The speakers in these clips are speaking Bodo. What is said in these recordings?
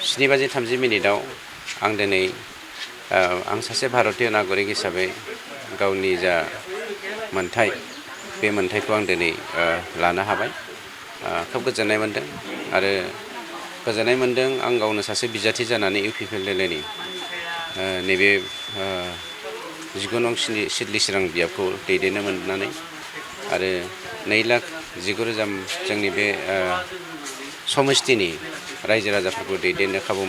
7:30 आं दिनै आं सासे भारतीय नागरिक हिसाबै गावनि जा मोन्थाय बे मोन्थायखौ आं दिनै लानो हाबाय। खोब गोजोननाय मोन्दों आरो गोजोननाय मोन्दों आं गावनो सासे बिजाथि जानानै UPPLLनि नैबे 19 सिडली चिरां बियाबखौ दैदेननो मोननानै आरो 2,19,000 जोंनि बे समस्तिनि रायजो राजाफोरखौ दैदेननो खाबु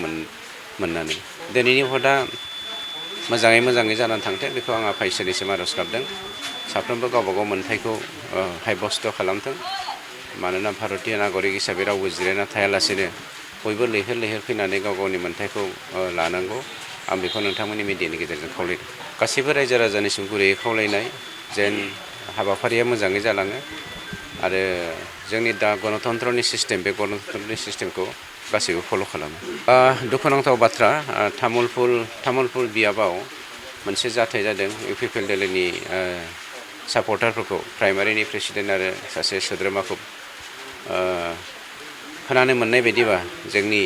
मोननानै दिनैनि भटआ मोजाङै जानानै थांथों बेखौ आं आफा इसोरनिसिम आर'ज गाबदों। साफ्रोमबो गावबा गाव मोन्थायखौ हायबस्त खालामथों। मानोना भारतीय नागरिक हिसाबै रावबो जिरायना थायालासेनो बयबो लैहोर फैनानै गाव गावनि मोन्थायखौ लानांगौ। आं बेखौ नोंथांमोननि मिडियानि गेजेरजों खावलायदों। गासैबो रायजो राजानिसिम गुरैयै खावलायनाय जेन हाबाफारिया मोजाङै जालाङो आरो जोंनि दा गणतन्त्रनि सिस्टेम बे गणतन्त्रनि सिस्टेमखौ गासैबो फल' खालामो। दुखुनांथाव बाथ्रा तामुलपुर बियाबाव मोनसे जाथाय जादों UPPLLनि सापर्टारफोरखौ प्राइमारिनि प्रेसिडेन्ट आरो सासे सोद्रोमाखौ खोनानो मोननाय बायदिबा जोंनि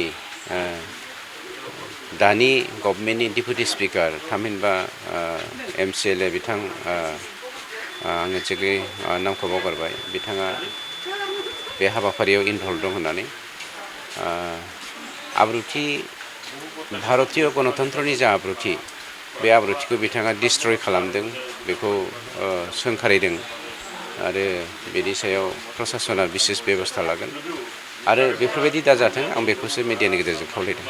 दानि गभर्नमेन्टनि डिपुटि स्पिकार थामहिनबा MCLA बिथां आं एक्जेक्टलि नामखौ बावगारबाय बिथाङा बे हाबाफारियाव इनभल्भ दं होननानै भारतीय गणतन्त्रनि जा आब्रुथि बे आब्रुथिखौ बिथाङा डिस्ट्रय खालामदों बेखौ सोंखारिदों आरो बेनि सायाव प्रसासना बिसेस बेबस्था लागोन आरो बेफोरबायदि दाजाथों आं बेखौसो मिडियानि गेजेरजों खावलायदों।